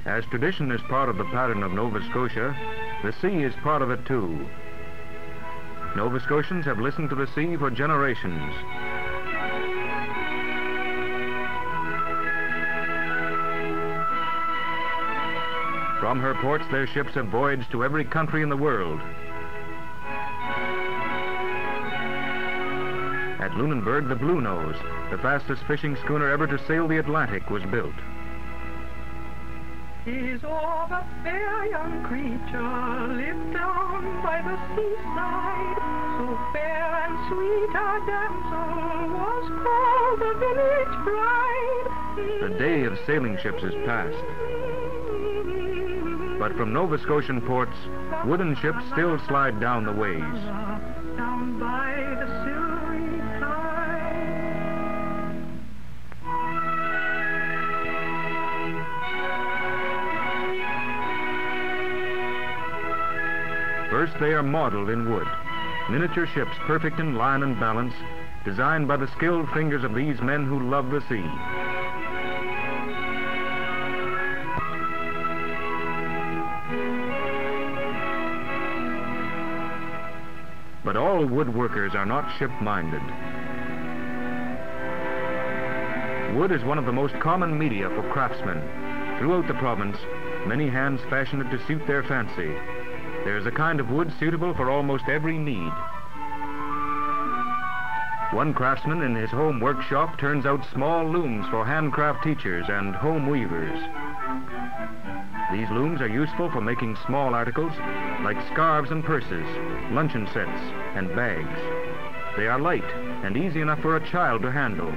As tradition is part of the pattern of Nova Scotia, the sea is part of it too. Nova Scotians have listened to the sea for generations. From her ports, their ships have voyaged to every country in the world. At Lunenburg, the Blue Nose, the fastest fishing schooner ever to sail the Atlantic, was built. Is all the fair young creature lived down by the seaside, so fair and sweet a damsel was called the village bride. The day of sailing ships is past. But from Nova Scotian ports, wooden ships still slide down the ways. Down by the silvery tide. First, they are modeled in wood. Miniature ships perfect in line and balance, designed by the skilled fingers of these men who love the sea. But all woodworkers are not ship-minded. Wood is one of the most common media for craftsmen. Throughout the province, many hands fashion it to suit their fancy. There is a kind of wood suitable for almost every need. One craftsman in his home workshop turns out small looms for handcraft teachers and home weavers. These looms are useful for making small articles like scarves and purses, luncheon sets, and bags. They are light and easy enough for a child to handle.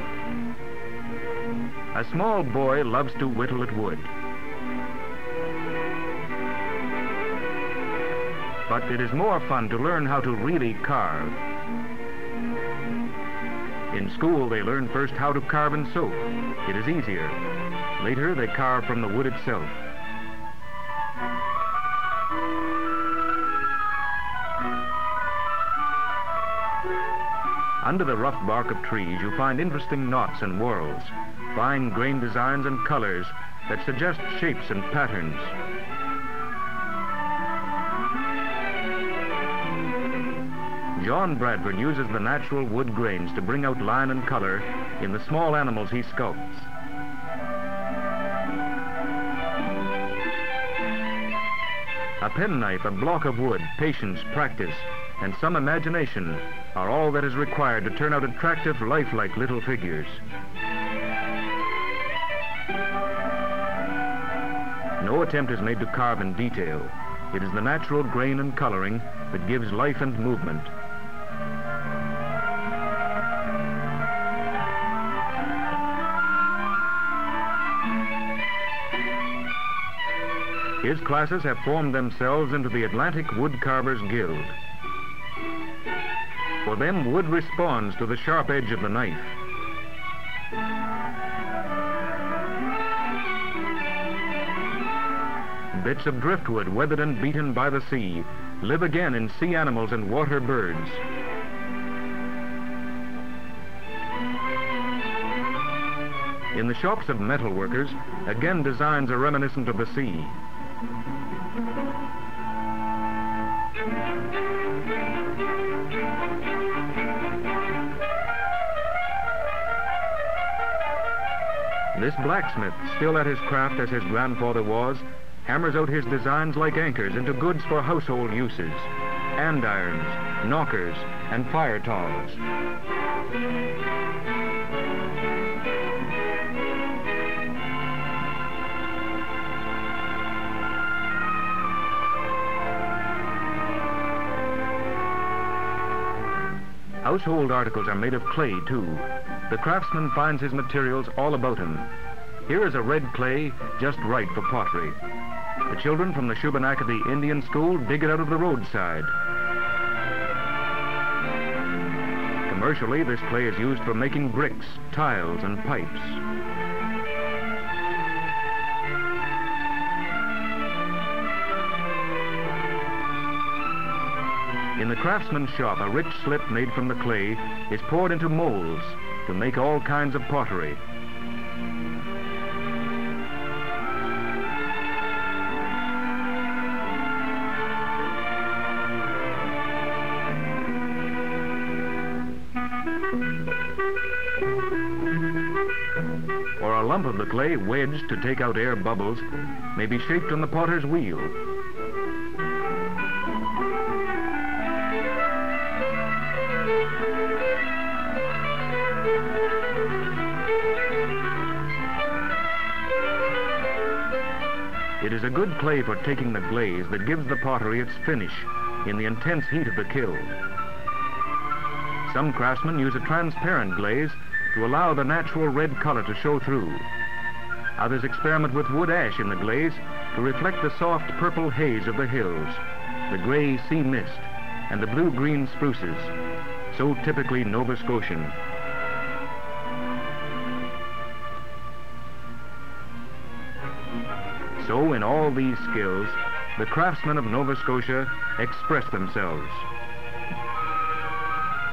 A small boy loves to whittle at wood. But it is more fun to learn how to really carve. In school, they learn first how to carve in soap. It is easier. Later, they carve from the wood itself. Under the rough bark of trees, you find interesting knots and whorls, fine grain designs and colors that suggest shapes and patterns. John Bradford uses the natural wood grains to bring out line and color in the small animals he sculpts. A penknife, a block of wood, patience, practice, and some imagination are all that is required to turn out attractive, lifelike little figures. No attempt is made to carve in detail. It is the natural grain and coloring that gives life and movement. His classes have formed themselves into the Atlantic Woodcarvers Guild. For them, wood responds to the sharp edge of the knife. Bits of driftwood, weathered and beaten by the sea, live again in sea animals and water birds. In the shops of metalworkers, again designs are reminiscent of the sea. This blacksmith, still at his craft as his grandfather was, hammers out his designs like anchors into goods for household uses: andirons, knockers, and fire tongs. Household articles are made of clay, too. The craftsman finds his materials all about him. Here is a red clay just right for pottery. The children from the Shubenacadie Indian School dig it out of the roadside. Commercially, this clay is used for making bricks, tiles, and pipes. In the craftsman's shop, a rich slip made from the clay is poured into molds to make all kinds of pottery. lump of the clay wedged to take out air bubbles may be shaped on the potter's wheel. It is a good clay for taking the glaze that gives the pottery its finish in the intense heat of the kiln. Some craftsmen use a transparent glaze to allow the natural red color to show through. Others experiment with wood ash in the glaze to reflect the soft purple haze of the hills, the gray sea mist, and the blue-green spruces, so typically Nova Scotian. So in all these skills, the craftsmen of Nova Scotia express themselves.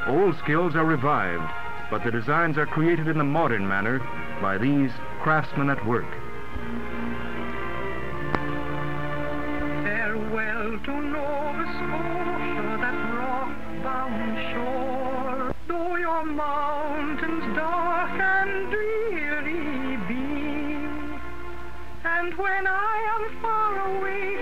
Old skills are revived, but the designs are created in the modern manner by these craftsmen at work. Farewell to Nova Scotia, that rock-bound shore. Though your mountains dark and dreary be, and when I am far away